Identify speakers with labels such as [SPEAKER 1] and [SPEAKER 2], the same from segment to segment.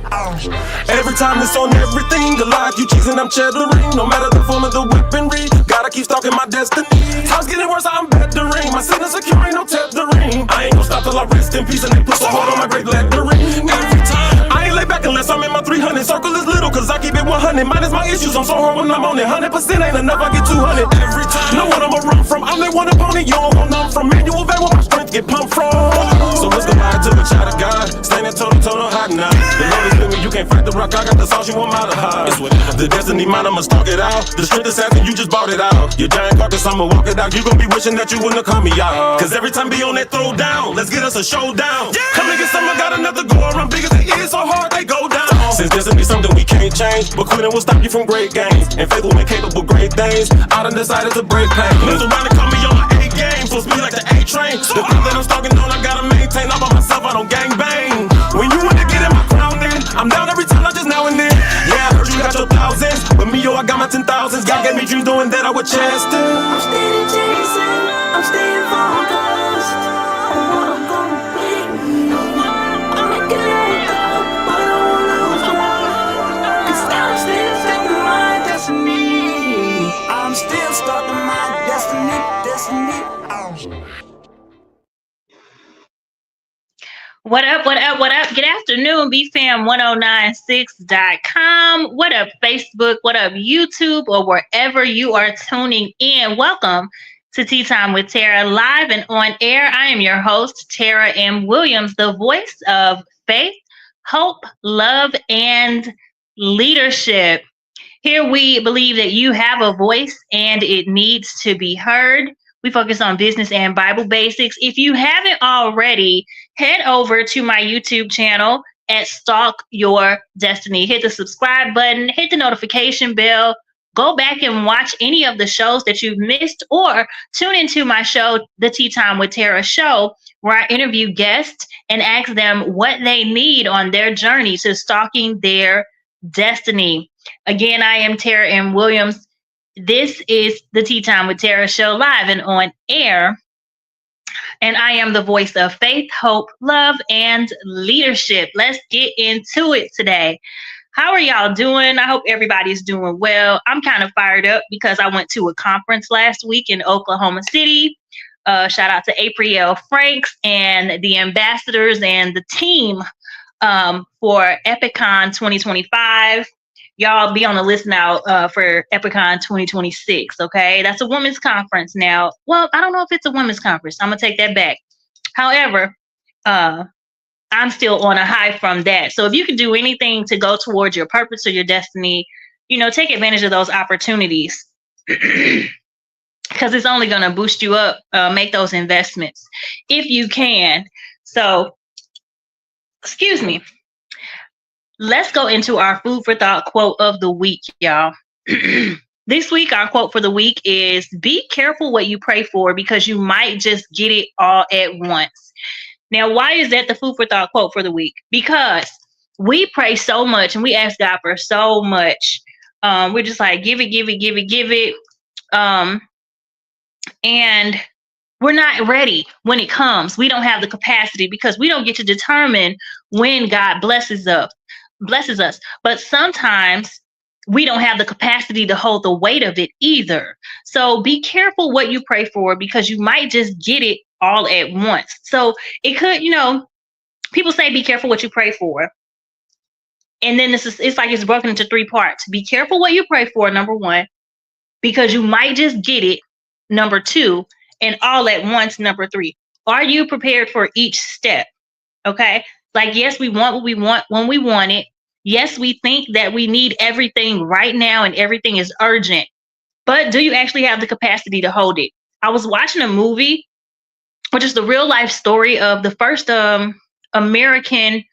[SPEAKER 1] Every time it's on everything, the life you cheesing, I'm cheddaring. No matter the form of the weaponry, gotta keep stalking my destiny. Time's getting worse, I'm bettering. My sin is secure, ain't no tethering. I ain't gon' stop till I rest in peace and they put so hard on my grave lettering. Every time, I ain't lay back unless I'm in my 300. Circle is little, cause I keep it 100. Minus my issues, I'm so hard when I'm on it. 100% ain't enough, I get 200. Every time, know what I'ma run from. I'm that one opponent, you don't want none from. Manual van where my strength get pumped from. So let's go back to the child of God. Standing toe to toe, hot now. The Lord is with me, you can't fight the rock. I got the sauce, you want my to hide. The destiny mine, I'ma stalk it out. The strength is asking, you just bought it out. Your giant carcass, I'ma walk it out. You gon' be wishing that you wouldn't have called me out. Cause every time be on that throw down, let's get us a showdown. Come and get some, I got another go around. Big as they is, so hard they go down. Since destiny something we can't change, but quitting will stop you from great gains. And faith will make capable great things. I done decided to break pain. Move around and call me on my A game. Full speed like the A train. The thing that I'm stalking on, I gotta maintain. I'm by myself, I don't gang bang. When you want to get in my crown, then I'm down every time, not just now and then. Yeah, I heard you got your thousands, but me, yo, I got my 10,000s. God gave me dreams doing that, I would chase them.
[SPEAKER 2] I'm steady chasing, I'm staying focused on what I'm gonna be. I'm making it up, but I won't lose hope. 'Cause I'm still stuck in my destiny. I'm still stuck in my destiny.
[SPEAKER 3] What up, what up, what up? Good afternoon, BFAM1096.com. What up, Facebook? What up, YouTube? Or wherever you are tuning in. Welcome to Tea Time with Tara, live and on air. I am your host, Tara M. Williams, the voice of faith, hope, love, and leadership. Here we believe that you have a voice and it needs to be heard. We focus on business and Bible basics. If you haven't already, head over to my YouTube channel at Stalk Your Destiny. Hit the subscribe button, hit the notification bell, go back and watch any of the shows that you've missed, or tune into my show, The Tea Time with Tara Show, where I interview guests and ask them what they need on their journey to stalking their destiny. Again, I am Tara M. Williams. This is the Tea Time with Tara Show, live and on air. And I am the voice of faith, hope, love, and leadership. Let's get into it today. How are y'all doing? I hope everybody's doing well. I'm kind of fired up because I went to a conference last week in Oklahoma City. Shout out to April Franks and the ambassadors and the team for Epicon 2025. Y'all be on the list now for Epicon 2026, okay? That's a women's conference now. Well, I don't know if it's a women's conference. I'm going to take that back. However, I'm still on a high from that. So if you can do anything to go towards your purpose or your destiny, you know, take advantage of those opportunities because it's only going to boost you up, make those investments if you can. So, excuse me. Let's go into our food for thought quote of the week, y'all. This week, our quote for the week is, be careful what you pray for because you might just get it all at once. Now, why is that the food for thought quote for the week? Because we pray so much and we ask God for so much. We're just like, give it. And we're not ready when it comes. We don't have the capacity because we don't get to determine when God blesses us. But sometimes we don't have the capacity to hold the weight of it either. So be careful what you pray for because you might just get it all at once. So it could, you know, people say be careful what you pray for. And then it's like it's broken into three parts. Be careful what you pray for, number one, because you might just get it, number two, and all at once, number three. Are you prepared for each step? Okay. Like, yes, we want what we want when we want it. Yes, we think that we need everything right now and everything is urgent. But do you actually have the capacity to hold it? I was watching a movie, which is the real life story of the first American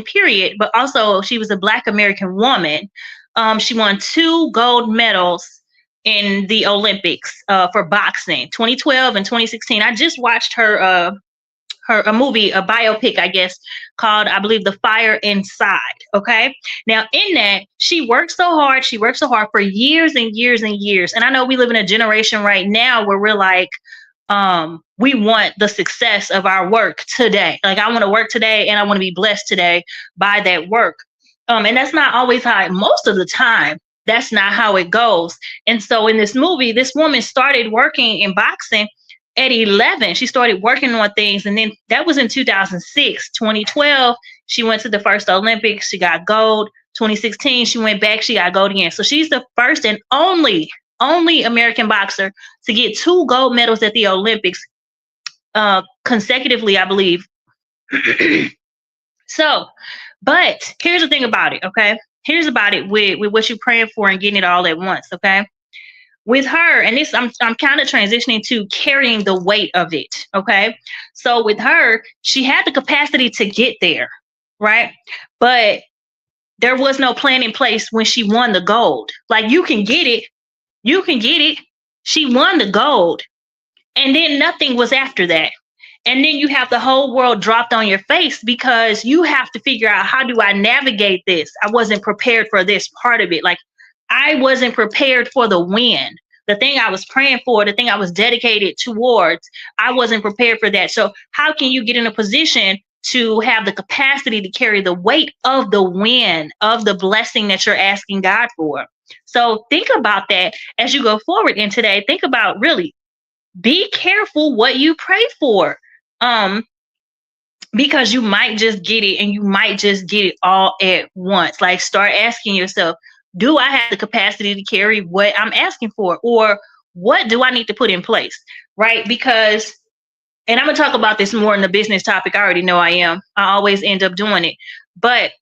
[SPEAKER 3] period, but also she was a Black American woman. She won 2 gold medals in the Olympics for boxing, 2012 and 2016. I just watched her movie, a biopic, I guess, called, I believe, The Fire Inside. Okay. Now in that, she worked so hard for years and years and years. And I know we live in a generation right now where we're like, we want the success of our work today. Like, I want to work today and I want to be blessed today by that work. And that's not always how most of the time, that's not how it goes. And so in this movie, this woman started working in boxing at 11. She started working on things. And then that was in 2006. 2012, she went to the first Olympics. She got gold. 2016, she went back. She got gold again. So she's the first and only American boxer to get 2 gold medals at the Olympics consecutively, I believe. So, but here's the thing about it, okay? Here's about it with what you're praying for and getting it all at once, okay? With her, and this I'm kind of transitioning to carrying the weight of it, okay? So with her, she had the capacity to get there, right? But there was no plan in place when she won the gold. Like, you can get it. You can get it. She won the gold. And then nothing was after that. And then you have the whole world dropped on your face because you have to figure out, how do I navigate this? I wasn't prepared for this part of it. Like, I wasn't prepared for the win. The thing I was praying for, the thing I was dedicated towards, I wasn't prepared for that. So how can you get in a position to have the capacity to carry the weight of the win, of the blessing that you're asking God for? So think about that as you go forward in today. Think about, really, be careful what you pray for. Because you might just get it, and you might just get it all at once. Like, start asking yourself, do I have the capacity to carry what I'm asking for? Or what do I need to put in place? Right? Because, and I'm going to talk about this more in the business topic. I already know I am. I always end up doing it. But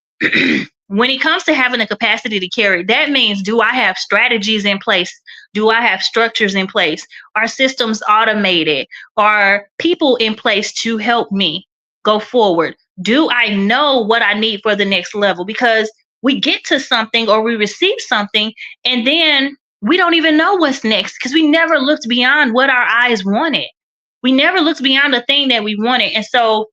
[SPEAKER 3] when it comes to having the capacity to carry, that means, do I have strategies in place? Do I have structures in place? Are systems automated? Are people in place to help me go forward? Do I know what I need for the next level? Because we get to something, or we receive something, and then we don't even know what's next, because we never looked beyond what our eyes wanted. We never looked beyond the thing that we wanted. And so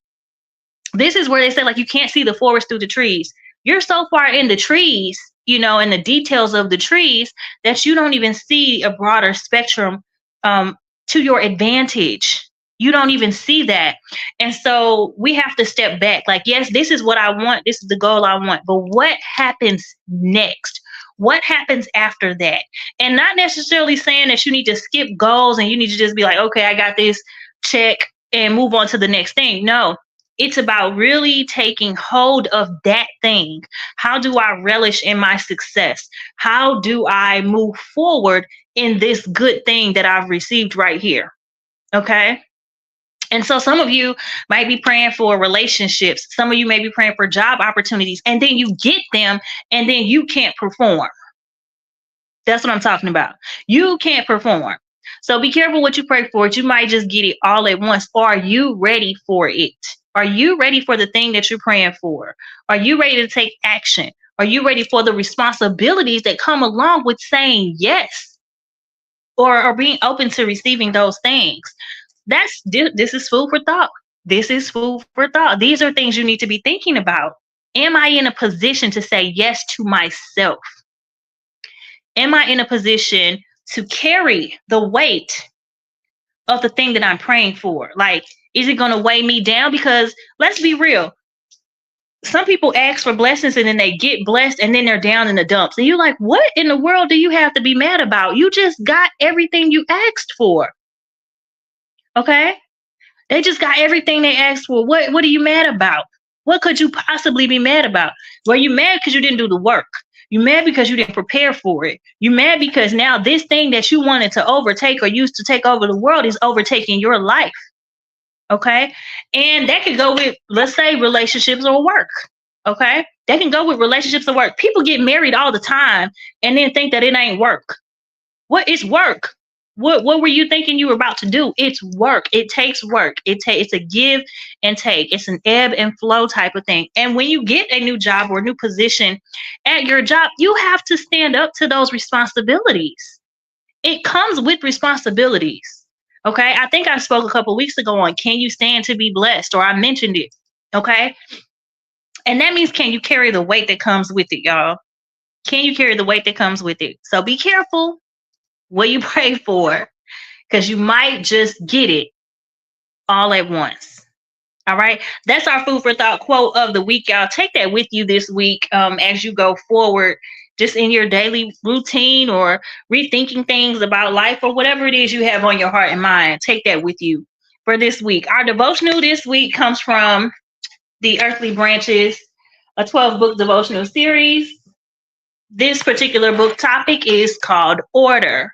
[SPEAKER 3] this is where they say, like, you can't see the forest through the trees. You're so far in the trees, you know, in the details of the trees, that you don't even see a broader spectrum to your advantage. You don't even see that. And so we have to step back. Like, yes, this is what I want. This is the goal I want. But what happens next? What happens after that? And not necessarily saying that you need to skip goals and you need to just be like, okay, I got this, check, and move on to the next thing. No, it's about really taking hold of that thing. How do I relish in my success? How do I move forward in this good thing that I've received right here? Okay. And so some of you might be praying for relationships. Some of you may be praying for job opportunities, and then you get them, and then you can't perform. That's what I'm talking about. You can't perform. So be careful what you pray for. You might just get it all at once. Are you ready for it? Are you ready for the thing that you're praying for? Are you ready to take action? Are you ready for the responsibilities that come along with saying yes, or being open to receiving those things? This is food for thought. This is food for thought. These are things you need to be thinking about. Am I in a position to say yes to myself? Am I in a position to carry the weight of the thing that I'm praying for? Like, is it going to weigh me down? Because let's be real. Some people ask for blessings and then they get blessed and then they're down in the dumps. And you're like, what in the world do you have to be mad about? You just got everything you asked for. Okay? They just got everything they asked for. What are you mad about? What could you possibly be mad about? Well, you mad because you didn't do the work. You mad because you didn't prepare for it. You mad because now this thing that you wanted to overtake or used to take over the world is overtaking your life. Okay? And that could go with, let's say, relationships or work. Okay? That can go with relationships or work. People get married all the time and then think that it ain't work. What is work? What were you thinking you were about to do? It's work. It takes work. It's a give and take. It's an ebb and flow type of thing. And when you get a new job or a new position at your job, you have to stand up to those responsibilities. It comes with responsibilities. Okay. I think I spoke a couple weeks ago on, can you stand to be blessed? Or I mentioned it. Okay. And that means, can you carry the weight that comes with it, y'all? Can you carry the weight that comes with it? So be careful what you pray for, because you might just get it all at once. All right. That's our food for thought quote of the week, y'all. Take that with you this week as you go forward, just in your daily routine or rethinking things about life or whatever it is you have on your heart and mind. Take that with you for this week. Our devotional this week comes from The Earthly Branches, a 12-book devotional series. This particular book topic is called Order.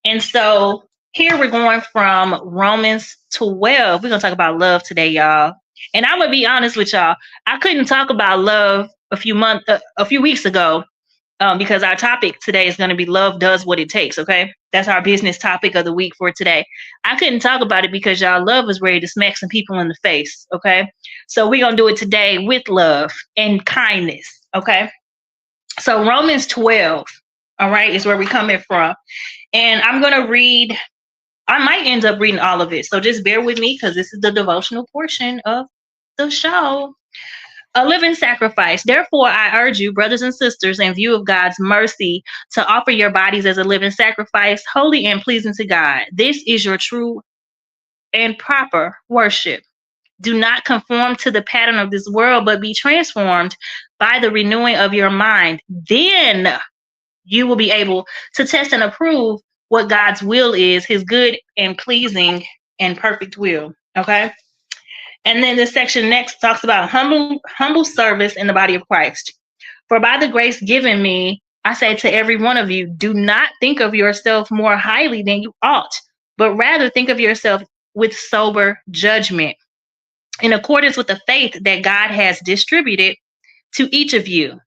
[SPEAKER 3] And so here we're going from Romans 12. We're going to talk about love today, y'all. And I'm going to be honest with y'all. I couldn't talk about love a few weeks ago because our topic today is going to be love does what it takes, okay? That's our business topic of the week for today. I couldn't talk about it because y'all love was ready to smack some people in the face, okay? So we're going to do it today with love and kindness, okay? So Romans 12, all right, is where we're coming from. And I'm going to read, I might end up reading all of it. So just bear with me because this is the devotional portion of the show. A living sacrifice. Therefore, I urge you, brothers and sisters, in view of God's mercy, to offer your bodies as a living sacrifice, holy and pleasing to God. This is your true and proper worship. Do not conform to the pattern of this world, but be transformed by the renewing of your mind. Then you will be able to test and approve what God's will is, his good and pleasing and perfect will. Okay. And then this section next talks about humble service in the body of Christ. For by the grace given me, I say to every one of you, do not think of yourself more highly than you ought, but rather think of yourself with sober judgment, in accordance with the faith that God has distributed to each of you.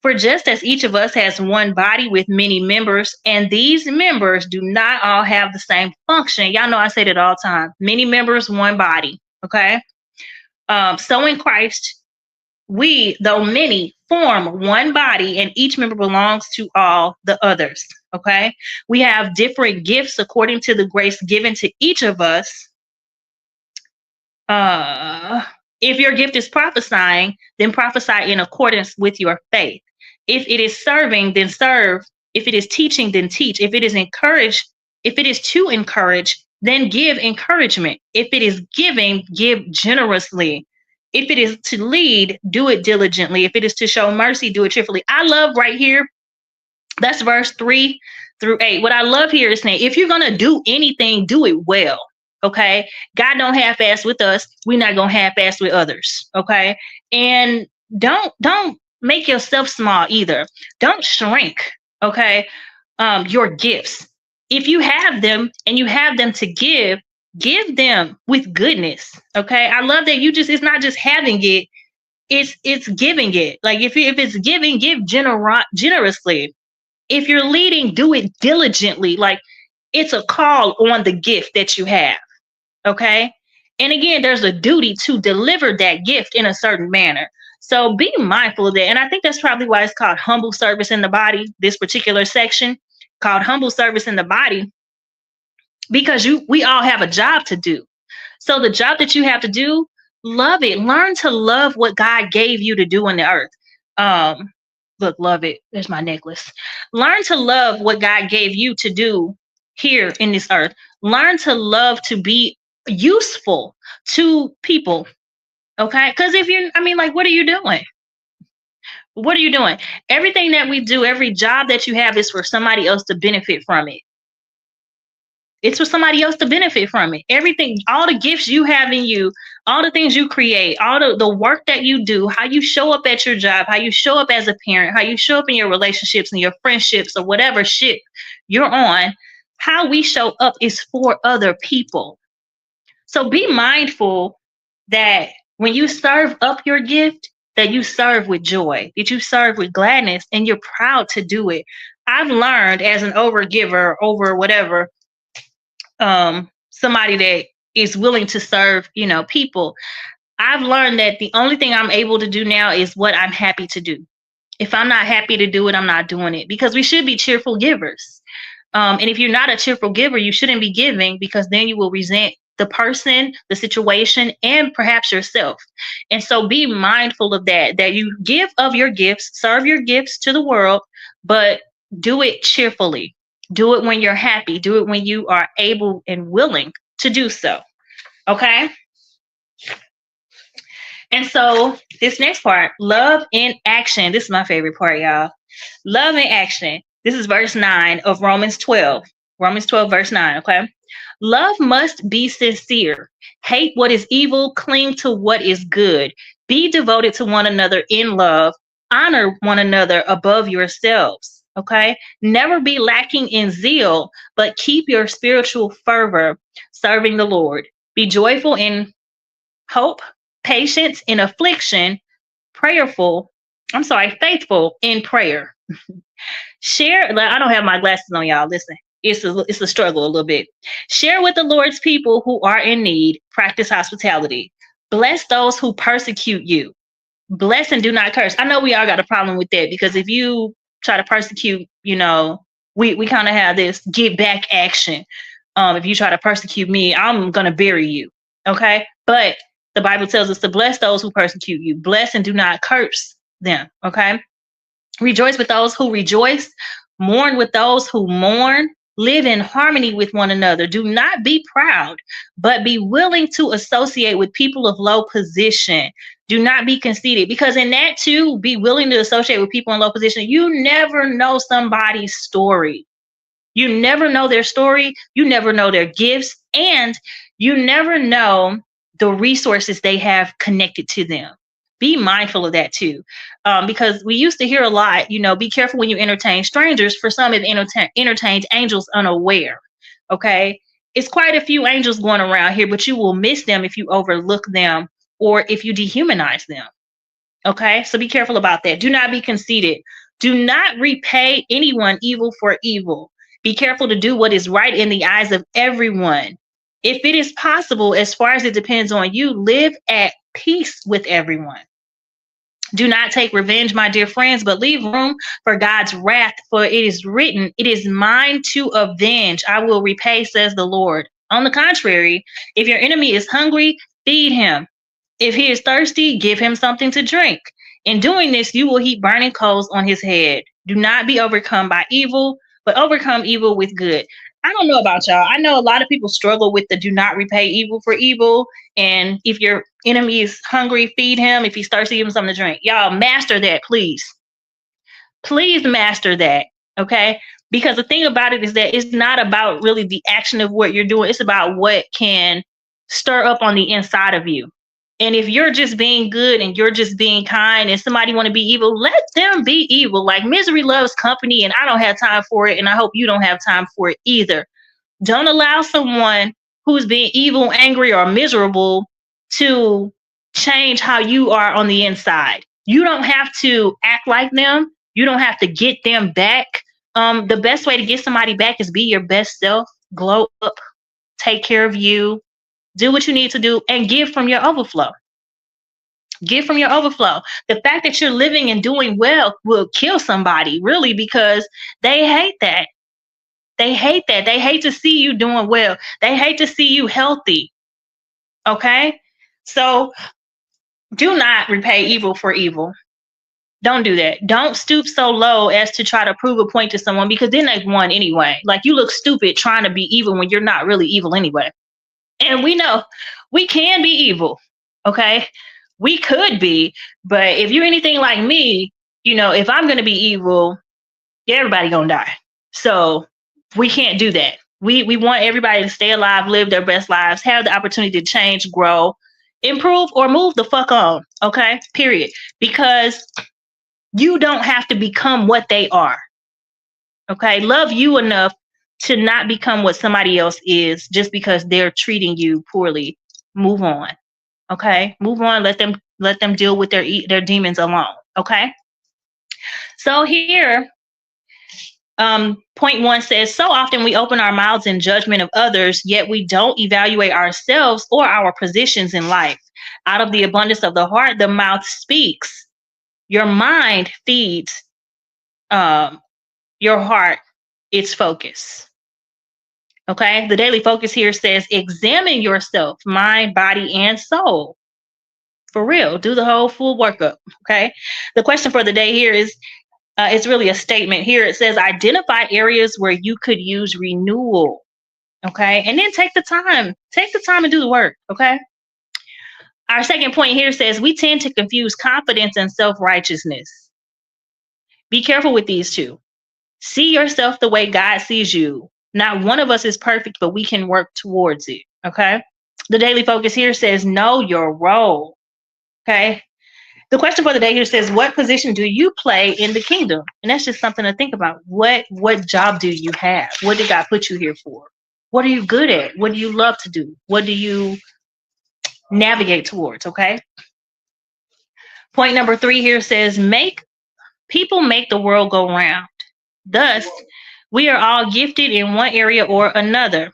[SPEAKER 3] For just as each of us has one body with many members, and these members do not all have the same function. Y'all know I say that all the time. Many members, one body. Okay. So in Christ, we, though many, form one body, and each member belongs to all the others. Okay. We have different gifts according to the grace given to each of us. If your gift is prophesying, then prophesy in accordance with your faith. If it is serving, then serve. If it is teaching, then teach. If it is to encourage, then give encouragement. If it is giving, give generously. If it is to lead, do it diligently. If it is to show mercy, do it cheerfully. I love right here. That's verse 3 through 8. What I love here is saying, if you're going to do anything, do it well. Okay. God don't half-ass with us. We're not going to half-ass with others. Okay. And don't make yourself small either. Don't shrink. Okay. Your gifts. If you have them and you have them to give them with goodness. Okay. I love that it's not just having it. It's giving it. Like if it's giving, give generously. If you're leading, do it diligently. Like it's a call on the gift that you have. Okay. And again, there's a duty to deliver that gift in a certain manner. So be mindful of that. And I think that's probably why it's called humble service in the body, this particular section called humble service in the body, because we all have a job to do. So the job that you have to do, love it. Learn to love what God gave you to do in the earth. Look, love it. There's my necklace. Learn to love what God gave you to do here in this earth. Learn to love to be useful to people. Okay. Because what are you doing? What are you doing? Everything that we do, every job that you have is for somebody else to benefit from it. It's for somebody else to benefit from it. Everything, all the gifts you have in you, all the things you create, all the work that you do, how you show up at your job, how you show up as a parent, how you show up in your relationships and your friendships or whatever ship you're on, how we show up is for other people. So be mindful that when you serve up your gift, that you serve with joy, that you serve with gladness, and you're proud to do it. I've learned as an overgiver, over whatever, somebody that is willing to serve, people. I've learned that the only thing I'm able to do now is what I'm happy to do. If I'm not happy to do it, I'm not doing it, because we should be cheerful givers. And if you're not a cheerful giver, you shouldn't be giving, because then you will resent the person, the situation, and perhaps yourself. And so be mindful of that you give of your gifts, serve your gifts to the world, but do it cheerfully. Do it when you're happy. Do it when you are able and willing to do so. Okay? And so this next part, love in action. This is my favorite part, y'all. Love in action. This is verse 9 of Romans 12. Romans 12, verse 9, okay? Love must be sincere. Hate what is evil. Cling to what is good. Be devoted to one another in love. Honor one another above yourselves, okay? Never be lacking in zeal, but keep your spiritual fervor serving the Lord. Be joyful in hope, patience in affliction, faithful in prayer. Share, I don't have my glasses on, y'all. Listen, it's a struggle a little bit. Share with the Lord's people who are in need. Practice hospitality. Bless those who persecute you. Bless and do not curse. I know we all got a problem with that because if you try to persecute, we kind of have this get back action. If you try to persecute me, I'm gonna bury you. Okay, but the Bible tells us to bless those who persecute you. Bless and do not curse them. Okay. Rejoice with those who rejoice. Mourn with those who mourn. Live in harmony with one another. Do not be proud, but be willing to associate with people of low position. Do not be conceited, because in that too, be willing to associate with people in low position. You never know somebody's story. You never know their story. You never know their gifts, and you never know the resources they have connected to them. Be mindful of that too, because we used to hear a lot, be careful when you entertain strangers. For some, have entertained angels unaware. Okay, it's quite a few angels going around here, but you will miss them if you overlook them or if you dehumanize them. Okay, so be careful about that. Do not be conceited. Do not repay anyone evil for evil. Be careful to do what is right in the eyes of everyone. If it is possible, as far as it depends on you, live at peace with everyone. Do not take revenge, my dear friends, but leave room for God's wrath, for it is written, "It is mine to avenge. I will repay," says the Lord. On the contrary, if your enemy is hungry, feed him. If he is thirsty, give him something to drink. In doing this, you will heap burning coals on his head. Do not be overcome by evil, but overcome evil with good. I don't know about y'all. I know a lot of people struggle with the do not repay evil for evil. And if your enemy is hungry, feed him. If he's thirsty, give him something to drink. Y'all master that, please. Please master that, okay? Because the thing about it is that it's not about really the action of what you're doing. It's about what can stir up on the inside of you. And if you're just being good and you're just being kind and somebody want to be evil, let them be evil. Like, misery loves company, and I don't have time for it. And I hope you don't have time for it either. Don't allow someone who's being evil, angry, or miserable to change how you are on the inside. You don't have to act like them. You don't have to get them back. The best way to get somebody back is be your best self, glow up, take care of you, do what you need to do, and give from your overflow. Give from your overflow. The fact that you're living and doing well will kill somebody, really, because they hate that. They hate that. They hate to see you doing well. They hate to see you healthy. Okay? So do not repay evil for evil. Don't do that. Don't stoop so low as to try to prove a point to someone, because then they've won anyway. Like, you look stupid trying to be evil when you're not really evil anyway. And we know we can be evil, okay? We could be, but if you're anything like me, if I'm going to be evil, everybody going to die. So we can't do that. We want everybody to stay alive, live their best lives, have the opportunity to change, grow, improve, or move the fuck on, okay? Period. Because you don't have to become what they are, okay? Love you enough to not become what somebody else is just because they're treating you poorly. Move on. Okay? Move on. Let them deal with their demons alone. Okay? So here, point 1 says, so often we open our mouths in judgment of others, yet we don't evaluate ourselves or our positions in life. Out of the abundance of the heart, the mouth speaks. Your mind feeds your heart its focus. Okay, the daily focus here says, examine yourself, mind, body, and soul. For real, do the whole full workup. Okay, the question for the day here is, It's really a statement here. It says identify areas where you could use renewal. Okay. And then take the time and do the work. Okay. Our second point here says we tend to confuse confidence and self-righteousness. Be careful with these two. See yourself the way God sees you. Not one of us is perfect, but we can work towards it. Okay. The daily focus here says know your role. Okay. The question for the day here says, what position do you play in the kingdom? And that's just something to think about. What job do you have? What did God put you here for? What are you good at? What do you love to do? What do you navigate towards? Okay. Point number 3 here says, people make the world go round. Thus, we are all gifted in one area or another.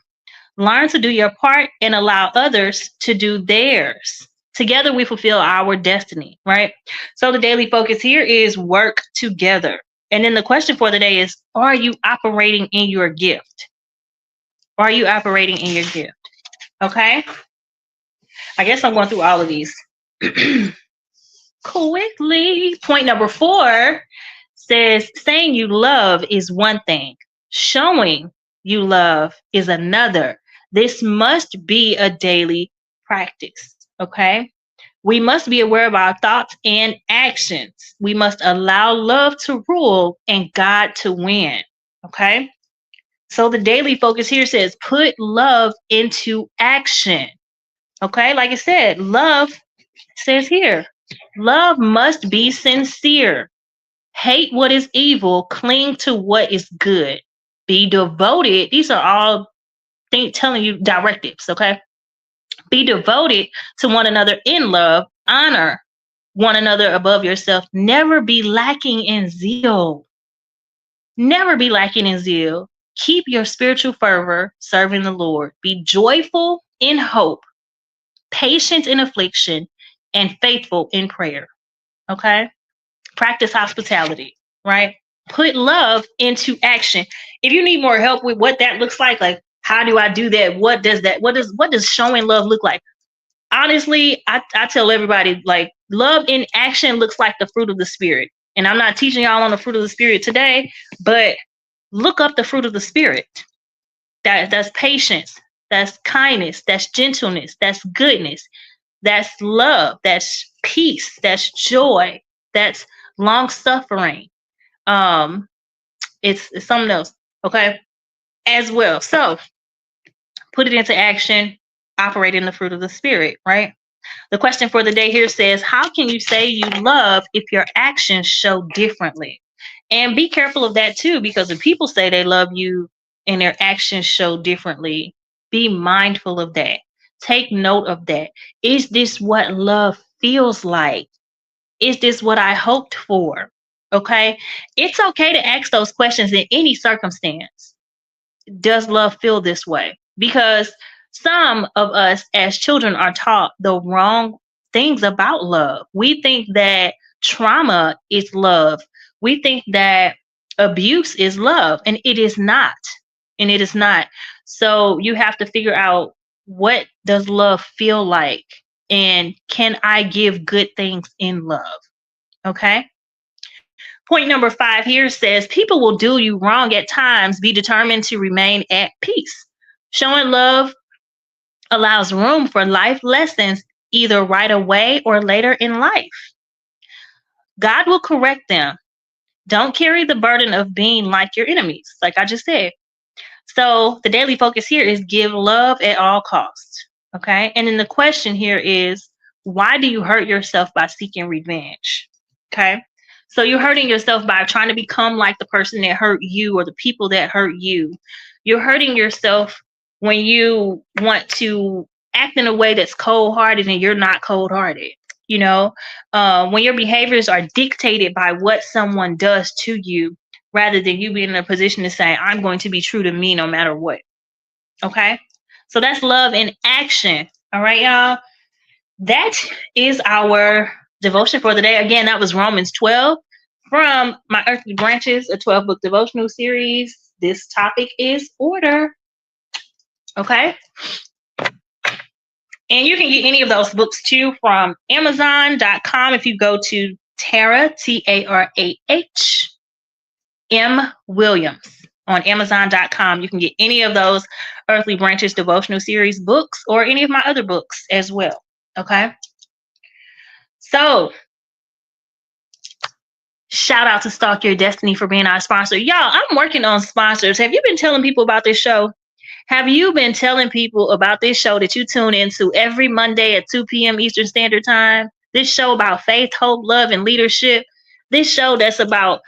[SPEAKER 3] Learn to do your part and allow others to do theirs. Together, we fulfill our destiny, right? So the daily focus here is work together. And then the question for the day is, are you operating in your gift? Are you operating in your gift? Okay. I guess I'm going through all of these quickly. Point number 4 says, saying you love is one thing. Showing you love is another. This must be a daily practice. Okay. We must be aware of our thoughts and actions. We must allow love to rule and God to win. Okay. So the daily focus here says, put love into action. Okay. Like I said, love says here, love must be sincere. Hate what is evil. Cling to what is good. Be devoted. These are all telling you directives. Okay. Be devoted to one another in love. Honor one another above yourself. Never be lacking in zeal. Never be lacking in zeal. Keep your spiritual fervor serving the Lord. Be joyful in hope, patient in affliction, and faithful in prayer. Okay? Practice hospitality, right? Put love into action. If you need more help with what that looks like how do I do that? What does showing love look like? Honestly, I tell everybody, love in action looks like the fruit of the Spirit. And I'm not teaching y'all on the fruit of the Spirit today, but look up the fruit of the Spirit. That's patience, that's kindness, that's gentleness, that's goodness, that's love, that's peace, that's joy, that's long suffering. It's something else, okay, as well. So put it into action, operate in the fruit of the Spirit, right? The question for the day here says, how can you say you love if your actions show differently? And be careful of that too, because if people say they love you and their actions show differently, be mindful of that. Take note of that. Is this what love feels like? Is this what I hoped for? Okay. It's okay to ask those questions in any circumstance. Does love feel this way? Because some of us as children are taught the wrong things about love. We think that trauma is love. We think that abuse is love, and it is not. And it is not. So you have to figure out, what does love feel like? And can I give good things in love? Okay. Point number 5 here says, people will do you wrong at times. Be determined to remain at peace. Showing love allows room for life lessons, either right away or later in life. God will correct them. Don't carry the burden of being like your enemies, like I just said. So the daily focus here is give love at all costs. Okay. And then the question here is, why do you hurt yourself by seeking revenge? Okay. So you're hurting yourself by trying to become like the person that hurt you or the people that hurt you. You're hurting yourself when you want to act in a way that's cold-hearted and you're not cold-hearted. You know, when your behaviors are dictated by what someone does to you, rather than you being in a position to say, I'm going to be true to me no matter what. Okay. So that's love in action. All right, y'all. That is our devotion for the day. Again, that was Romans 12 from my Earthly Branches, a 12-book devotional series. This topic is order. Okay. And you can get any of those books too from Amazon.com. If you go to TARAH, TARAH, M. Williams on Amazon.com. You can get any of those Earthly Branches devotional series books or any of my other books as well. Okay. So, shout out to Stalk Your Destiny for being our sponsor. Y'all, I'm working on sponsors. Have you been telling people about this show? Have you been telling people about this show that you tune into every Monday at 2 p.m. Eastern Standard Time? This show about faith, hope, love, and leadership. This show that's about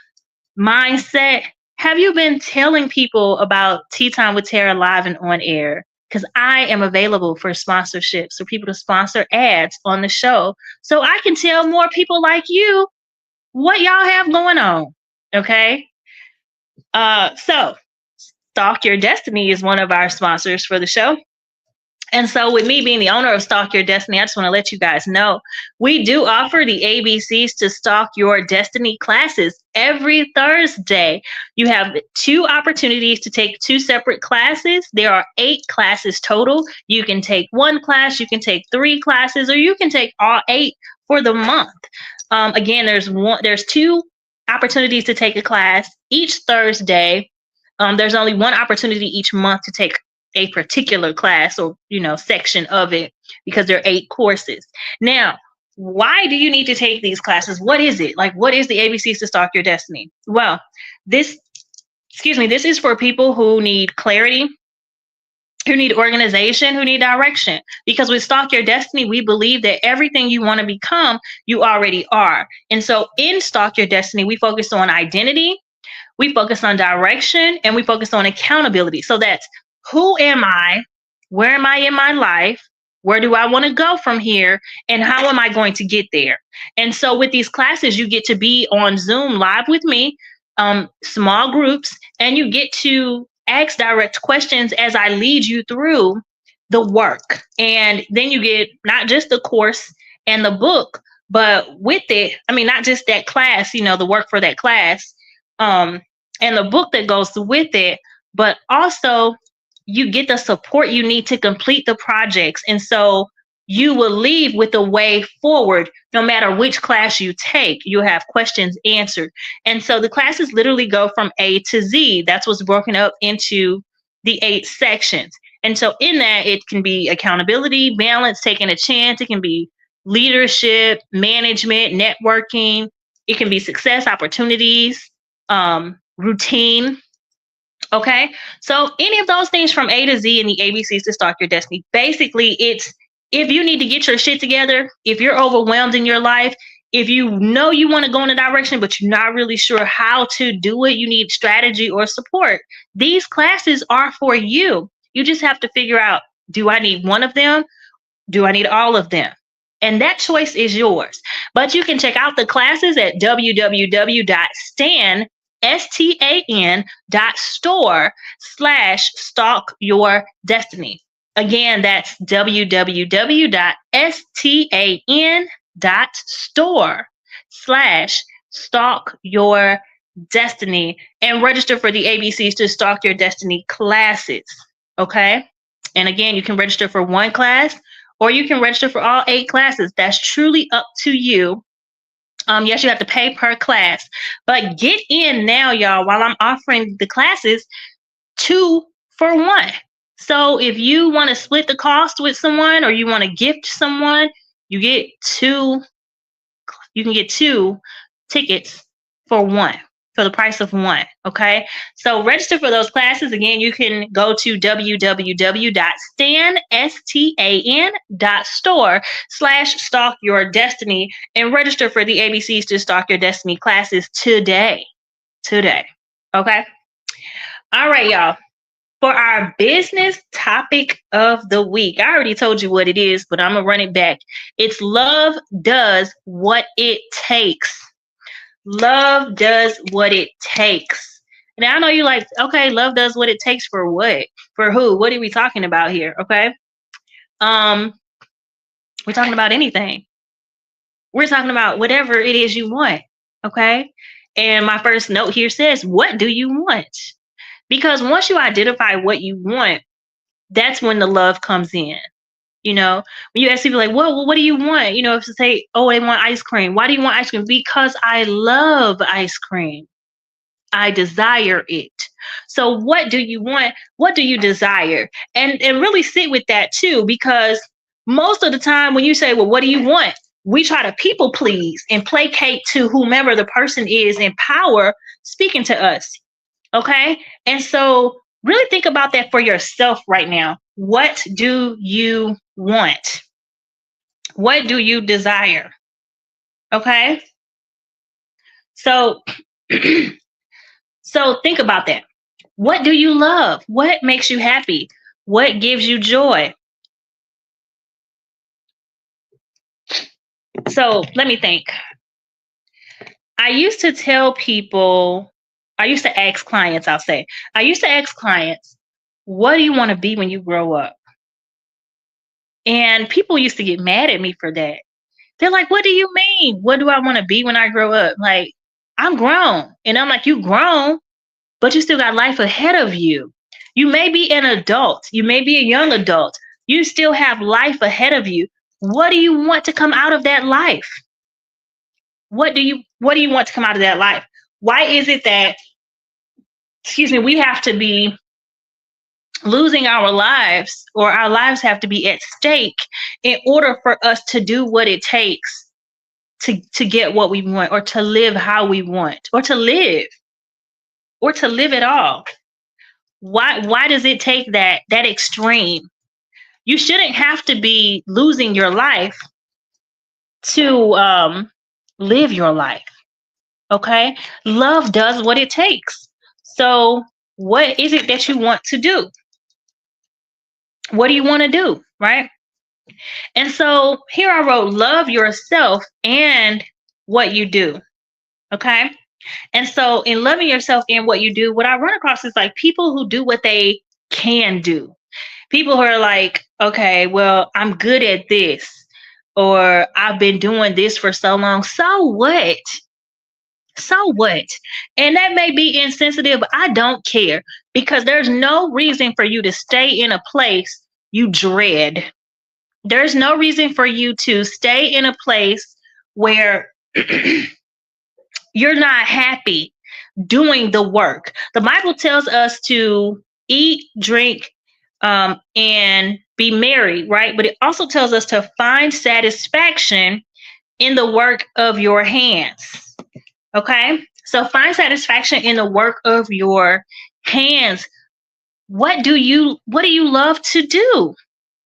[SPEAKER 3] mindset. Have you been telling people about Tea Time with Tara live and on air? Because I am available for sponsorships, for people to sponsor ads on the show so I can tell more people like you what y'all have going on. Okay? So Stalk Your Destiny is one of our sponsors for the show. And so with me being the owner of Stalk Your Destiny, I just want to let you guys know, we do offer the ABCs to Stalk Your Destiny classes every Thursday. You have 2 opportunities to take 2 separate classes. There are 8 classes total. You can take 1 class, you can take 3 classes, or you can take all 8 for the month. Again, there's 2 opportunities to take a class each Thursday. There's only 1 opportunity each month to take a particular class or, section of it because there are 8 courses. Now, why do you need to take these classes? What is it? Like, what is the ABCs to Stalk Your Destiny? Well, this is for people who need clarity, who need organization, who need direction. Because with Stalk Your Destiny, we believe that everything you want to become, you already are. And so in Stalk Your Destiny, we focus on identity, we focus on direction, and we focus on accountability. So that's who am I? Where am I in my life? Where do I want to go from here? And how am I going to get there? And so with these classes, you get to be on Zoom live with me, small groups, and you get to ask direct questions as I lead you through the work. And then you get not just the course and the book, but with it, not just that class, the work for that class, and the book that goes with it, but also you get the support you need to complete the projects. And so you will leave with a way forward no matter which class you take. You'll have questions answered. And so the classes literally go from A to Z. That's what's broken up into the 8 sections. And so in that, it can be accountability, balance, taking a chance. It can be leadership, management, networking. It can be success, opportunities, routine. Okay, so any of those things from A to Z in the ABCs to Stalk Your Destiny. Basically, it's if you need to get your shit together, if you're overwhelmed in your life, if you know you want to go in a direction, but you're not really sure how to do it, you need strategy or support. These classes are for you. You just have to figure out, do I need one of them? Do I need all of them? And that choice is yours. But you can check out the classes at www.stan.store/stalk-your-destiny. Again, that's www.stan.store/stalk-your-destiny and register for the ABCs to Stalk Your Destiny classes. Okay? And again, you can register for 1 class or you can register for all 8 classes. That's truly up to you. Yes, you have to pay per class, but get in now, y'all, while I'm offering the classes 2 for 1. So if you want to split the cost with someone or you want to gift someone, you can get 2 tickets for 1, for the price of 1. Okay. So register for those classes. Again, you can go to www.stan.store/stalk-your-destiny and register for the ABCs to Stalk Your Destiny classes today. Okay. All right, y'all. For our business topic of the week, I already told you what it is, but I'm going to run it back. It's love does what it takes. Love does what it takes. Now, I know you're like, okay, love does what it takes for what? For who? What are we talking about here? Okay. We're talking about anything. We're talking about whatever it is you want. Okay. And my first note here says, what do you want? Because once you identify what you want, that's when the love comes in. When you ask people like, well, what do you want? If to say, oh, they want ice cream. Why do you want ice cream? Because I love ice cream. I desire it. So what do you want? What do you desire? And really sit with that too, because most of the time when you say, well, what do you want? We try to people please and placate to whomever the person is in power speaking to us. Okay. And so really think about that for yourself right now. What do you want? What do you desire? Okay. So, so think about that. What do you love? What makes you happy? What gives you joy? So let me think. I used to tell people, I used to ask clients, I used to ask clients, what do you want to be when you grow up? And people used to get mad at me for that. They're like, what do you mean? What do I want to be when I grow up? Like, I'm grown. And I'm like, you grown, but you still got life ahead of you. You may be an adult. You may be a young adult. You still have life ahead of you. What do you want to come out of that life? What do you want to come out of that life? Why is it that, we have to be losing our lives, or our lives have to be at stake in order for us to do what it takes to get what we want, or to live how we want, or to live at all? Why does it take that extreme? You shouldn't have to be losing your life to live your life. Okay? Love does what it takes. So what is it that you want to do? What do you want to do? Right? And so here I wrote, love yourself and what you do. Okay? And so in loving yourself and what you do, what I run across is like people who do what they can do. People who are like, okay, well, I'm good at this, or I've been doing this for so long. So what? So what? And that may be insensitive, but I don't care, because there's no reason for you to stay in a place you dread. There's no reason for you to stay in a place where you're not happy doing the work. The Bible tells us to eat, drink, and be merry, right? But it also tells us to find satisfaction in the work of your hands. Okay? So find satisfaction in the work of your hands. What do you love to do?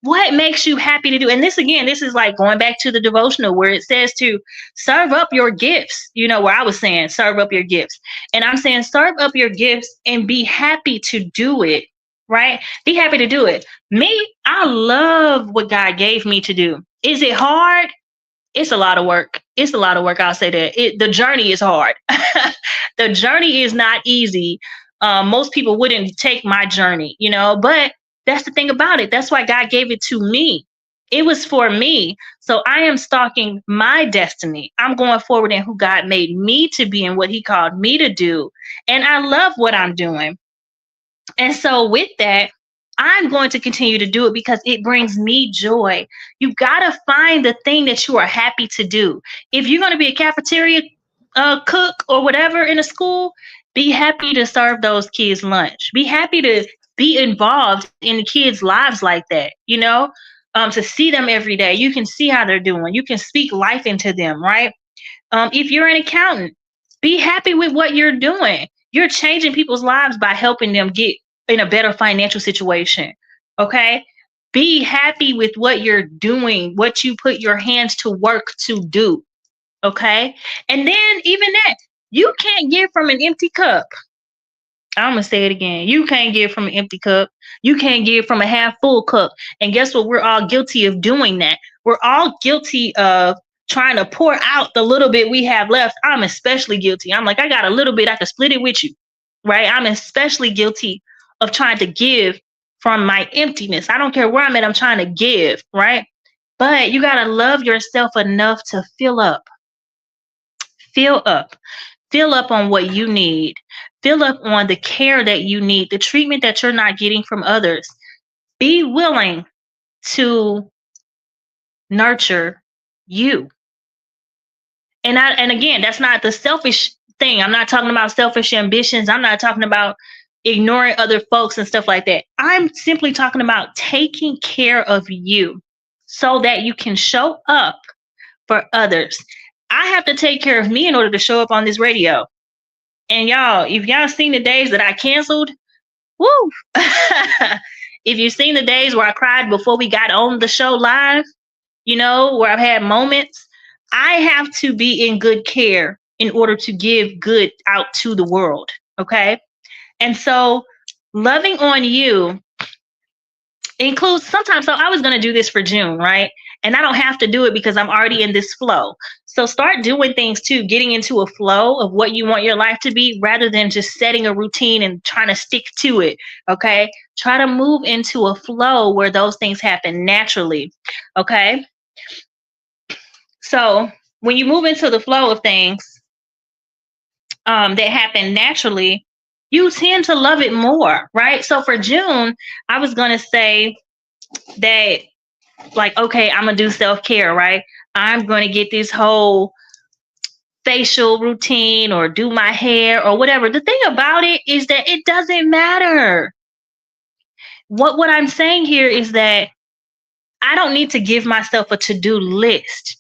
[SPEAKER 3] What makes you happy to do? And this is like going back to the devotional where it says to serve up your gifts. You know, where I was saying serve up your gifts. And I'm saying serve up your gifts and be happy to do it, right? Be happy to do it. Me, I love what God gave me to do. Is it hard? It's a lot of work. It's a lot of work. I'll say that. The journey is hard. The journey is not easy. Most people wouldn't take my journey, but that's the thing about it. That's why God gave it to me. It was for me. So I am stalking my destiny. I'm going forward in who God made me to be and what he called me to do. And I love what I'm doing. And so with that, I'm going to continue to do it because it brings me joy. You got to find the thing that you are happy to do. If you're going to be a cafeteria cook or whatever in a school, be happy to serve those kids lunch. Be happy to be involved in the kids' lives like that, to see them every day. You can see how they're doing. You can speak life into them, right? If you're an accountant, be happy with what you're doing. You're changing people's lives by helping them get in a better financial situation. Okay? Be happy with what you're doing, what you put your hands to work to do. Okay? And then even that, you can't give from an empty cup. I'm going to say it again. You can't give from an empty cup. You can't give from a half full cup. And guess what? We're all guilty of doing that. We're all guilty of trying to pour out the little bit we have left. I'm especially guilty. I'm like, I got a little bit. I can split it with you. Right? I'm especially guilty of trying to give from my emptiness. I don't care where I'm at. I'm trying to give. Right? But you got to love yourself enough to fill up. Fill up. Fill up on what you need. Fill up on the care that you need, the treatment that you're not getting from others. Be willing to nurture you. And again, that's not the selfish thing. I'm not talking about selfish ambitions. I'm not talking about ignoring other folks and stuff like that. I'm simply talking about taking care of you so that you can show up for others. I have to take care of me in order to show up on this radio. And y'all, if y'all seen the days that I canceled, woo! If you've seen the days where I cried before we got on the show live, you know, where I've had moments, I have to be in good care in order to give good out to the world. Okay. And so loving on you includes sometimes, so I was going to do this for June, right? And I don't have to do it because I'm already in this flow. So start doing things too, getting into a flow of what you want your life to be rather than just setting a routine and trying to stick to it. Okay. Try to move into a flow where those things happen naturally. Okay. So when you move into the flow of things that happen naturally, you tend to love it more, right? So for June, I was going to say that, like, okay, I'm going to do self-care, right? I'm going to get this whole facial routine or do my hair or whatever. The thing about it is that it doesn't matter. What I'm saying here is that I don't need to give myself a to-do list.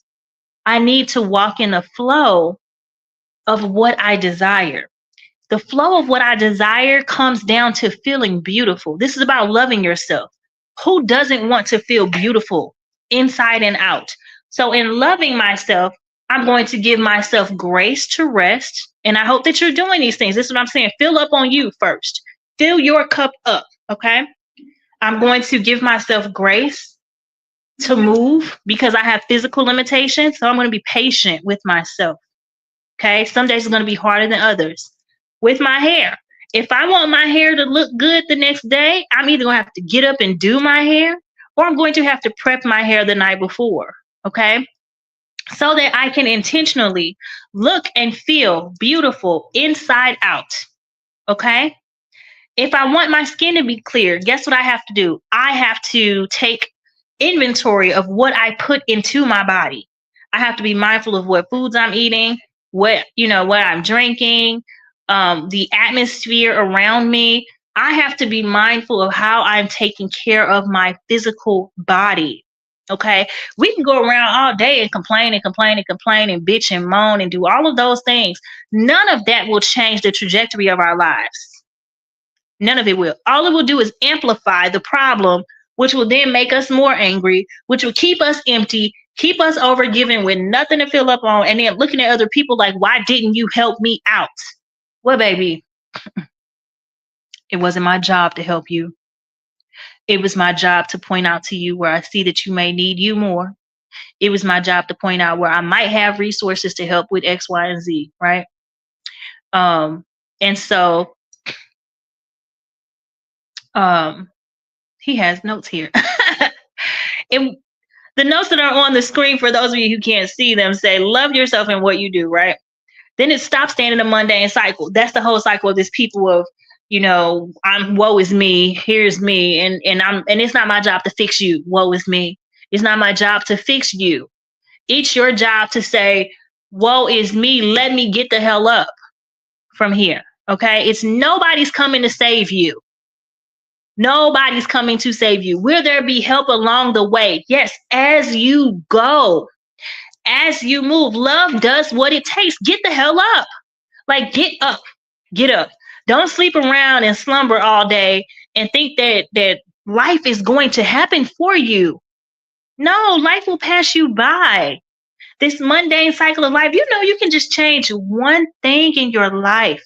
[SPEAKER 3] I need to walk in the flow of what I desire. The flow of what I desire comes down to feeling beautiful. This is about loving yourself. Who doesn't want to feel beautiful inside and out? So in loving myself, I'm going to give myself grace to rest. And I hope that you're doing these things. This is what I'm saying. Fill up on you first. Fill your cup up. Okay. I'm going to give myself grace to move because I have physical limitations. So I'm going to be patient with myself. Okay. Some days are going to be harder than others. With my hair, if I want my hair to look good the next day, I'm either going to have to get up and do my hair or I'm going to have to prep my hair the night before. Okay. So that I can intentionally look and feel beautiful inside out. Okay. If I want my skin to be clear, guess what I have to do? I have to take inventory of what I put into my body. I have to be mindful of what foods I'm eating, what I'm drinking, the atmosphere around me. I have to be mindful of how I'm taking care of my physical body. Okay. We can go around all day and complain and bitch and moan and do all of those things. None of that will change the trajectory of our lives. None of it will. All it will do is amplify the problem, which will then make us more angry, which will keep us empty, keep us overgiven with nothing to fill up on, and then looking at other people like, why didn't you help me out? Well, baby, it wasn't my job to help you. It was my job to point out to you where I see that you may need you more. It was my job to point out where I might have resources to help with X, Y, and Z, right? And so he has notes here. And the notes that are on the screen, for those of you who can't see them, say, love yourself and what you do, right? Then it stops staying in a mundane cycle. That's the whole cycle of this people of, I'm woe is me, here's me, and it's not my job to fix you. Woe is me. It's not my job to fix you. It's your job to say, woe is me, let me get the hell up from here. Okay? It's nobody's coming to save you. Nobody's coming to save you. Will there be help along the way? Yes, as you go, as you move, love does what it takes. Get the hell up. Like, get up. Get up. Don't sleep around and slumber all day and think that life is going to happen for you. No, life will pass you by. This mundane cycle of life, you can just change one thing in your life.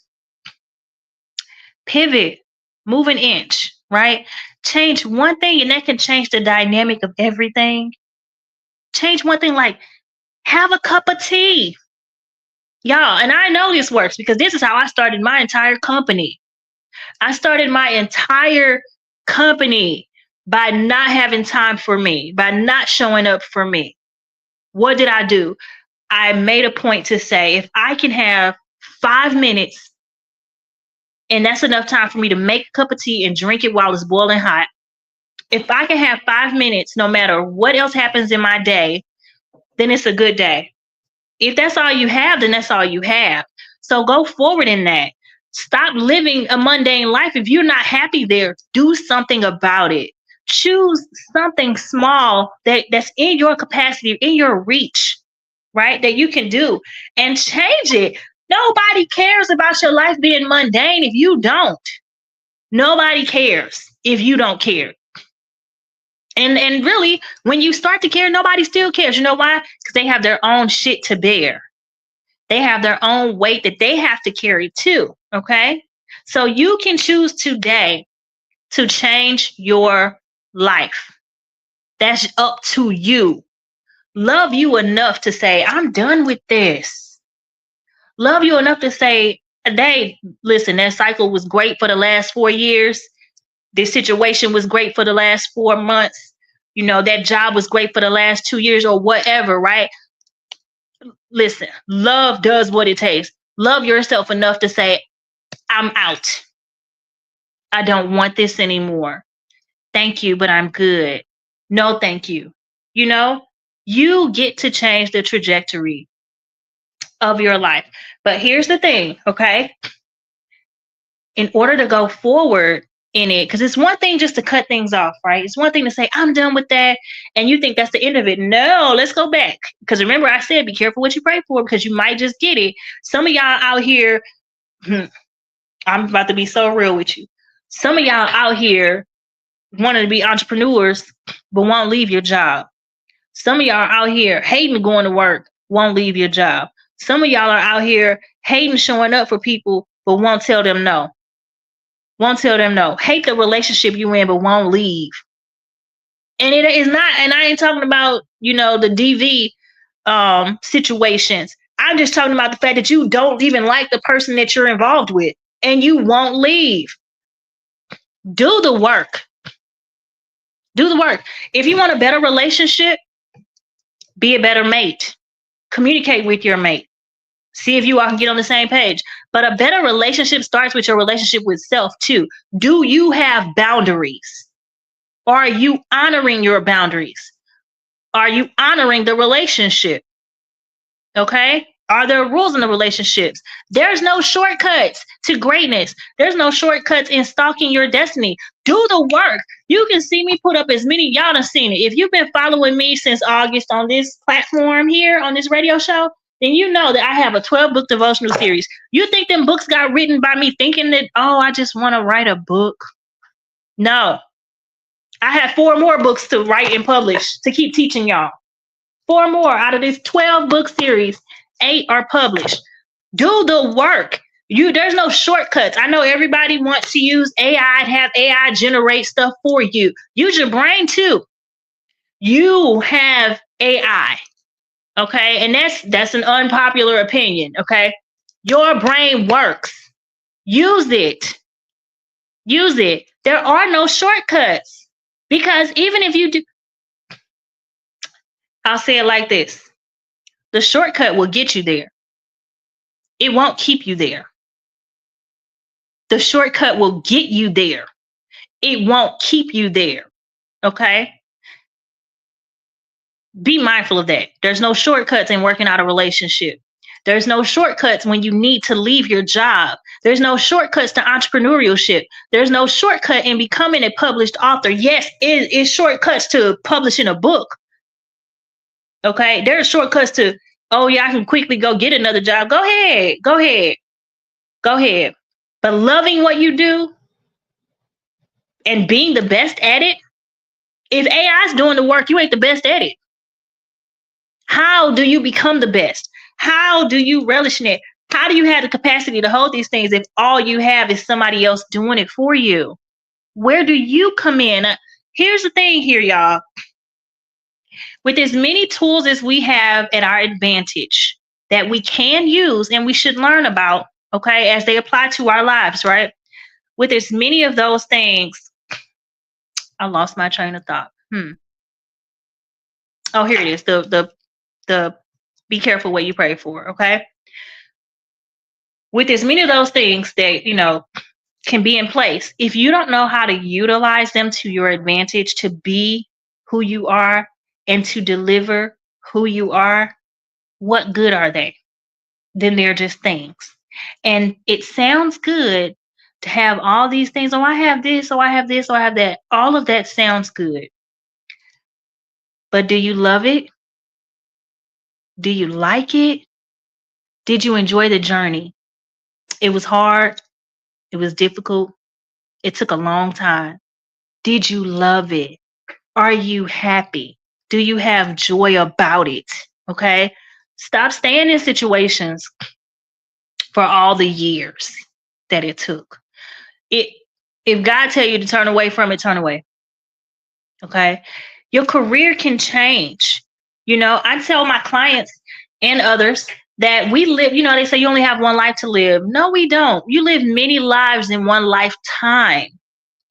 [SPEAKER 3] Pivot, move an inch, right? Change one thing and that can change the dynamic of everything. Change one thing, like have a cup of tea. Y'all, and I know this works because this is how I started my entire company. I started my entire company by not having time for me, by not showing up for me. What did I do? I made a point to say, if I can have 5 minutes, and that's enough time for me to make a cup of tea and drink it while it's boiling hot. If I can have 5 minutes, no matter what else happens in my day, then it's a good day. If that's all you have, then that's all you have. So go forward in that. Stop living a mundane life. If you're not happy there, do something about it. Choose something small that's in your capacity, in your reach, right? That you can do and change it. Nobody cares about your life being mundane if you don't. Nobody cares if you don't care. And really, when you start to care, nobody still cares. You know why? Because they have their own shit to bear. They have their own weight that they have to carry too. Okay? So you can choose today to change your life. That's up to you. Love you enough to say, I'm done with this. Love you enough to say, hey, listen, that cycle was great for the last 4 years. This situation was great for the last 4 months. You know, that job was great for the last 2 years or whatever, right? Listen, love does what it takes. Love yourself enough to say, I'm out. I don't want this anymore. Thank you, but I'm good. No, thank you. You know, you get to change the trajectory of your life. But here's the thing, okay? In order to go forward in it, because it's one thing just to cut things off, right? It's one thing to say, I'm done with that, and you think that's the end of it. No, let's go back. Because remember, I said, be careful what you pray for, because you might just get it. Some of y'all out here, I'm about to be so real with you. Some of y'all out here wanting to be entrepreneurs, but won't leave your job. Some of y'all are out here hating going to work, won't leave your job. Some of y'all are out here hating showing up for people, but won't tell them no. Won't tell them no. Hate the relationship you in, but won't leave. And it is not, and I ain't talking about, you know, the DV situations. I'm just talking about the fact that you don't even like the person that you're involved with, and you won't leave. Do the work. Do the work. If you want a better relationship, be a better mate. Communicate with your mate. See if you all can get on the same page. But a better relationship starts with your relationship with self too. Do you have boundaries? Are you honoring your boundaries? Are you honoring the relationship? Okay? Are there rules in the relationships? There's no shortcuts to greatness. There's no shortcuts in stalking your destiny. Do the work. You can see me put up as many, y'all done seen it. If you've been following me since August on this platform here, on this radio show, then you know that I have a 12-book devotional series. You think them books got written by me thinking that, oh, I just want to write a book? No. I have 4 more books to write and publish to keep teaching y'all. 4 more out of this 12-book series. 8 are published. Do the work. There's no shortcuts. I know everybody wants to use AI and have AI generate stuff for you. Use your brain too. You have AI. Okay? And that's an unpopular opinion. Okay? Your brain works. Use it. Use it. There are no shortcuts. Because even if you do, I'll say it like this. The shortcut will get you there. It won't keep you there. The shortcut will get you there. It won't keep you there. Okay? Be mindful of that. There's no shortcuts in working out a relationship. There's no shortcuts when you need to leave your job. There's no shortcuts to entrepreneurship. There's no shortcut in becoming a published author. Yes, it is shortcuts to publishing a book. Okay? There are shortcuts to, oh yeah, I can quickly go get another job. Go ahead. Go ahead. Go ahead. But loving what you do and being the best at it, if AI is doing the work, you ain't the best at it. How do you become the best? How do you relish in it? How do you have the capacity to hold these things if all you have is somebody else doing it for you? Where do you come in? Here's the thing here, y'all. With as many tools as we have at our advantage that we can use and we should learn about, okay, as they apply to our lives, right? With as many of those things, I lost my train of thought. Oh, here it is. The be careful what you pray for, okay? With as many of those things that, you know, can be in place, if you don't know how to utilize them to your advantage to be who you are and to deliver who you are, what good are they? Then they're just things. And it sounds good to have all these things. Oh, I have this, oh, I have this, oh, I have that. All of that sounds good. But do you love it? Do you like it? Did you enjoy the journey? It was hard. It was difficult. It took a long time. Did you love it? Are you happy? Do you have joy about it? Okay? Stop staying in situations for all the years that it took. If God tell you to turn away from it, turn away. Okay? Your career can change. You know, I tell my clients and others that we live, you know, they say you only have one life to live. No, we don't. You live many lives in one lifetime.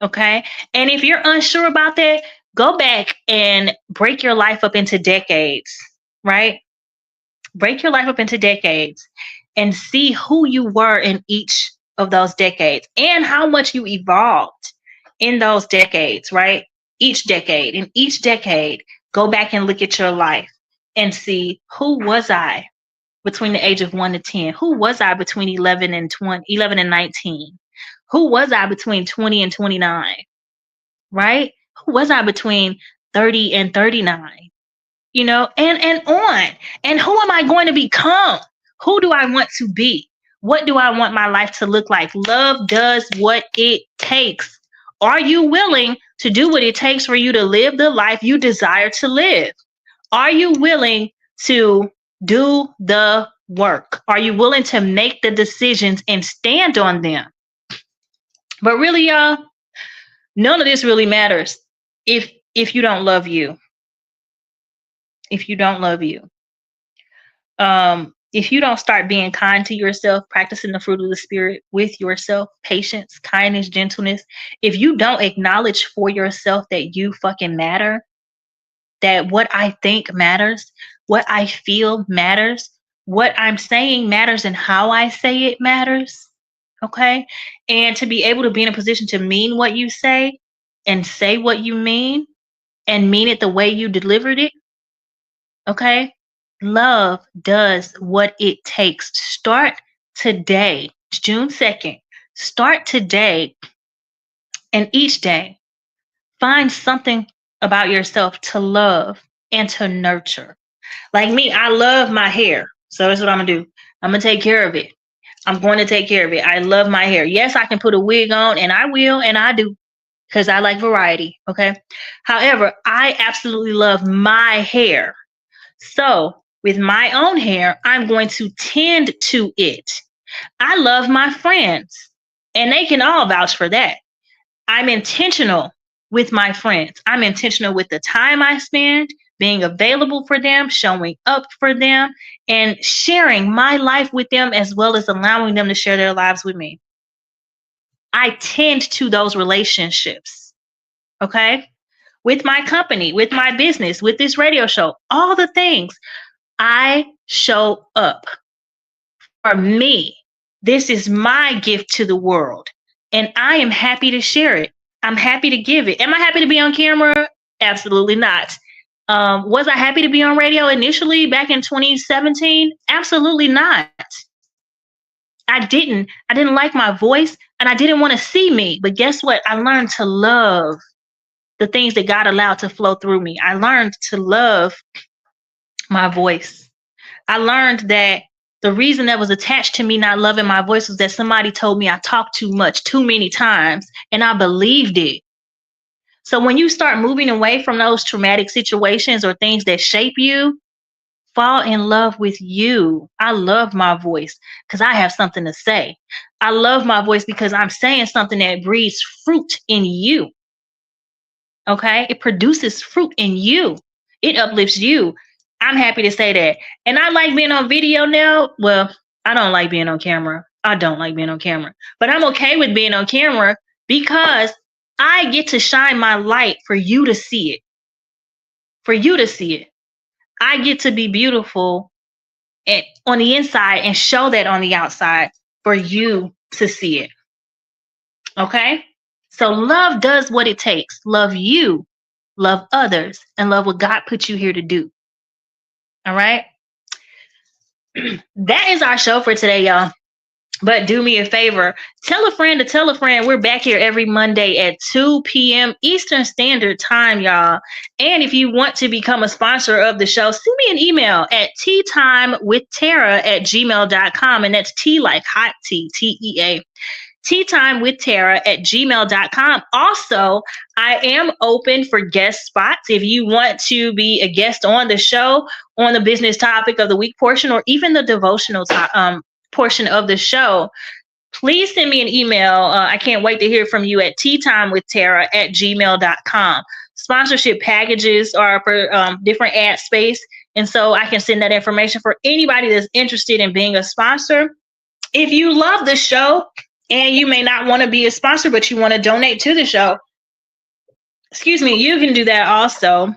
[SPEAKER 3] Okay? And if you're unsure about that, go back and break your life up into decades, right? Break your life up into decades and see who you were in each of those decades and how much you evolved in those decades, right? Each decade. In each decade, go back and look at your life and see, who was I between the age of 1 to 10? Who was I between 11 and 19? Who was I between 20 and 29? Right? Who was I between 30 and 39? You know, and on. And who am I going to become? Who do I want to be? What do I want my life to look like? Love does what it takes. Are you willing to do what it takes for you to live the life you desire to live? Are you willing to do the work? Are you willing to make the decisions and stand on them? But really, y'all, none of this really matters if you don't love you. If you don't love you. If you don't start being kind to yourself, practicing the fruit of the spirit with yourself, patience, kindness, gentleness, if you don't acknowledge for yourself that you fucking matter, that what I think matters, what I feel matters, what I'm saying matters, and how I say it matters, okay? And to be able to be in a position to mean what you say and say what you mean and mean it the way you delivered it, okay? Love does what it takes. Start today, June 2nd. Start today, and each day, find something about yourself to love and to nurture. Like me, I love my hair. So that's what I'm going to do. I'm going to take care of it. I'm going to take care of it. I love my hair. Yes, I can put a wig on, and I will, and I do, because I like variety, okay? However, I absolutely love my hair. So with my own hair, I'm going to tend to it. I love my friends, and they can all vouch for that. I'm intentional with my friends. I'm intentional with the time I spend, being available for them, showing up for them, and sharing my life with them, as well as allowing them to share their lives with me. I tend to those relationships, okay? With my company, with my business, with this radio show, all the things. I show up for me. This is my gift to the world, and I am happy to share it. I'm happy to give it. Am I happy to be on camera? Absolutely not. Was I happy to be on radio initially back in 2017? Absolutely not. I didn't like my voice, and I didn't want to see me. But guess what? I learned to love the things that God allowed to flow through me. I learned to love my voice. I learned that the reason that was attached to me not loving my voice was that somebody told me I talked too much, too many times, and I believed it. So when you start moving away from those traumatic situations or things that shape you, fall in love with you. I love my voice because I have something to say. I love my voice because I'm saying something that breeds fruit in you. Okay? It produces fruit in you. It uplifts you. I'm happy to say that. And I like being on video now. Well, I don't like being on camera. I don't like being on camera. But I'm okay with being on camera because I get to shine my light for you to see it. For you to see it. I get to be beautiful on the inside and show that on the outside for you to see it. Okay? So love does what it takes. Love you, love others, and love what God put you here to do. All right? That is our show for today, y'all. But do me a favor, tell a friend to tell a friend. We're back here every Monday at 2 p.m. Eastern Standard Time, y'all. And if you want to become a sponsor of the show, send me an email at teatimewithtara@gmail.com. And that's T like hot tea, TEA. teatimewithtara@gmail.com. Also, I am open for guest spots. If you want to be a guest on the show, on the business topic of the week portion, or even the devotional portion of the show, please send me an email. I can't wait to hear from you at teatimewithtara@gmail.com. Sponsorship packages are for different ad space. And so I can send that information for anybody that's interested in being a sponsor. If you love the show and you may not want to be a sponsor, but you want to donate to the show, you can do that also.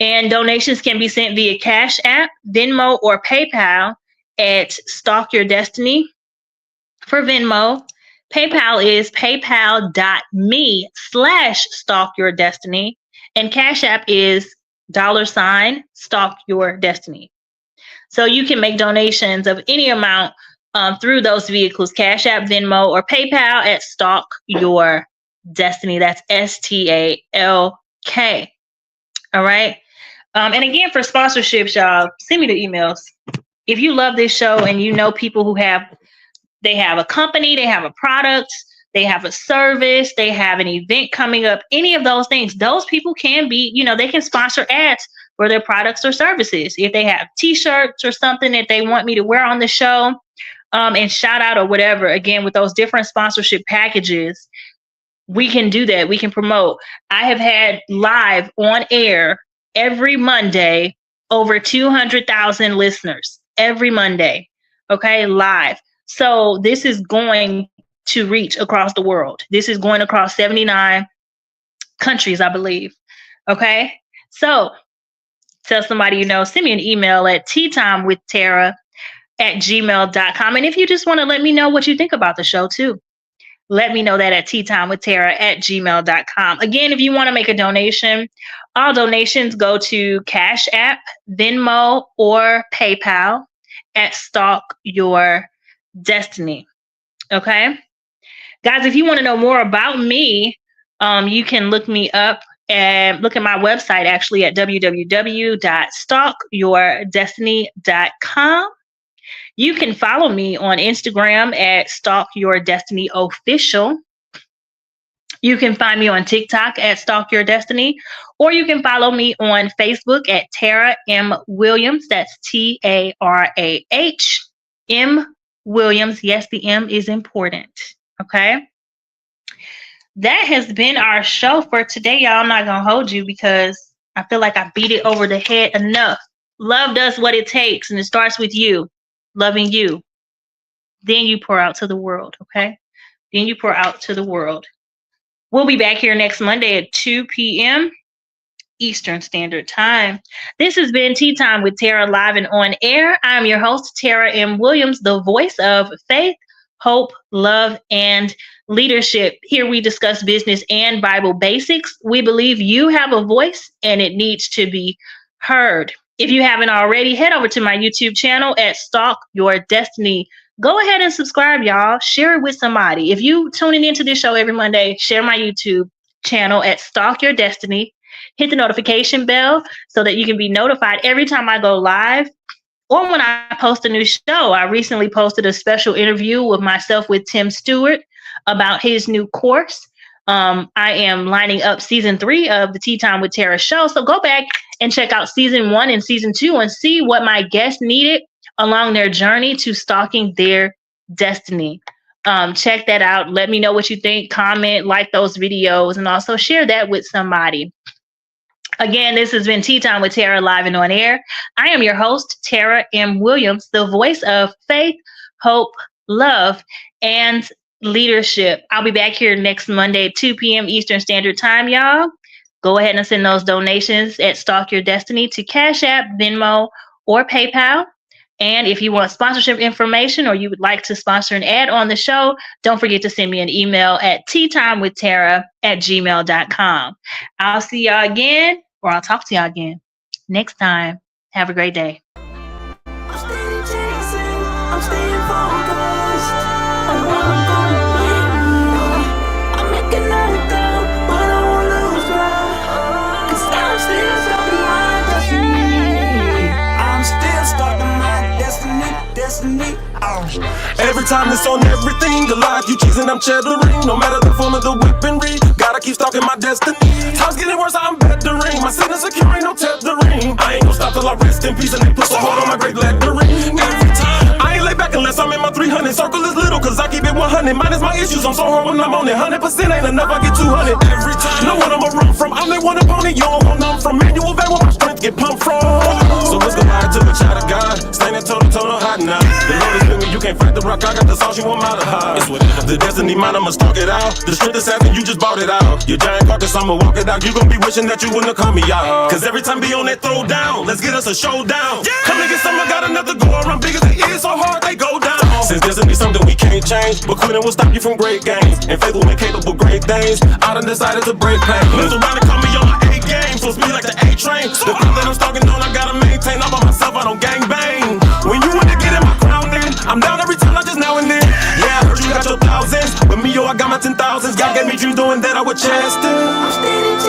[SPEAKER 3] And donations can be sent via Cash App, Venmo, or PayPal at Stalk Your Destiny. For Venmo, PayPal is paypal.me/stalkyourdestiny, and Cash App is $Stalk Your Destiny. So you can make donations of any amount through those vehicles, Cash App, Venmo, or PayPal at Stalk Your Destiny. That's STALK. All right. And again, for sponsorships, y'all, send me the emails. If you love this show and you know people who have a company, they have a product, they have a service, they have an event coming up, any of those things, those people can be, they can sponsor ads for their products or services. If they have t-shirts or something that they want me to wear on the show and shout out or whatever, again, with those different sponsorship packages, we can do that. We can promote. I have had live on air every Monday over 200,000 listeners every Monday. Okay, live. So this is going to reach across the world. This is going across 79 countries, I believe. Okay, so tell somebody send me an email at teatimewithtara@gmail.com. And if you just want to let me know what you think about the show too, let me know that at teatimewithtara@gmail.com. Again, if you want to make a donation, all donations go to Cash App, Venmo, or PayPal at Stalk Your Destiny. Okay? Guys, if you want to know more about me, you can look me up and look at my website actually at www.stalkyourdestiny.com. You can follow me on Instagram at Stalk Your Destiny Official. You can find me on TikTok at Stalk Your Destiny, or you can follow me on Facebook at Tarah M. Williams. That's TARAH M. Williams. Yes, the M is important. Okay. That has been our show for today, y'all. I'm not going to hold you because I feel like I beat it over the head enough. Love does what it takes, and it starts with you. Loving you. Then you pour out to the world, okay? Then you pour out to the world. We'll be back here next Monday at 2 p.m. Eastern Standard Time. This has been Tea Time with Tara live and on air. I'm your host, Tara M. Williams, the voice of faith, hope, love, and leadership. Here we discuss business and Bible basics. We believe you have a voice and it needs to be heard. If you haven't already, head over to my YouTube channel at Stalk Your Destiny. Go ahead and subscribe, y'all. Share it with somebody. If you tuning into this show every Monday, share my YouTube channel at Stalk Your Destiny. Hit the notification bell so that you can be notified every time I go live or when I post a new show. I recently posted a special interview with myself with Tim Stewart about his new course. I am lining up season 3 of the Tea Time with Tara show. So go back and check out season 1 and season 2 and see what my guests needed along their journey to stalking their destiny. Check that out. Let me know what you think. Comment, like those videos, and also share that with somebody. Again, this has been Tea Time with Tara live and on air. I am your host, Tara M. Williams, the voice of faith, hope, love, and leadership. I'll be back here next Monday at 2 p.m. Eastern Standard Time, y'all. Go ahead and send those donations at Stalk Your Destiny to Cash App, Venmo, or PayPal. And if you want sponsorship information or you would like to sponsor an ad on the show, don't forget to send me an email at teatimewithtara@gmail.com. I'll see y'all again, or I'll talk to y'all again next time. Have a great day.
[SPEAKER 2] I'm staying chasing, I'm staying focused. destiny.
[SPEAKER 1] Every time it's on everything, the life you choosing, I'm cheddering. No matter the form of the weaponry, gotta keep stalking my destiny. Time's getting worse, I'm bettering. My sin is secure, ain't no tethering. I ain't gon' stop till I rest in peace and they put some hold on my great lettering. Every time, I ain't lay back unless I'm in my 300. Circle is little, cause I keep it 100. Minus my issues, I'm so hard when I'm on it. 100% ain't enough, I get 200. Every time, know what I'ma run from. I'm that one opponent, you don't want none from. Manual van where my strength get pumped from. So let's go ride to a child of God. Standing toe to toe, no hot now. The Lord is with me, you can't fight the rock. I got the sauce, you want my high. The destiny mine, I'ma stalk it out. The strength assassin, you just bought it out. Your giant carcass, I'ma walk it out. You gon' be wishing that you wouldn't have called me out. Cause every time be on that throw down, let's get us a showdown. Come and get some, I got another go around. Big as it is, so hard they go down. Since destiny something we can't change, but quitting will stop you from great gains. And faith will make capable great things. I done decided to break pain. Lives around and call me on my A game, so speed like the A train. The thing that I'm stalking on, I gotta maintain. I'm by myself, I don't gang bang. When you wanna get in my crown, then I'm down every time, not just now and then. Yeah, I heard you got your thousands, but me, yo, I got my 10,000s. God gave me dreams doing that, I would chest it.
[SPEAKER 2] I'm steady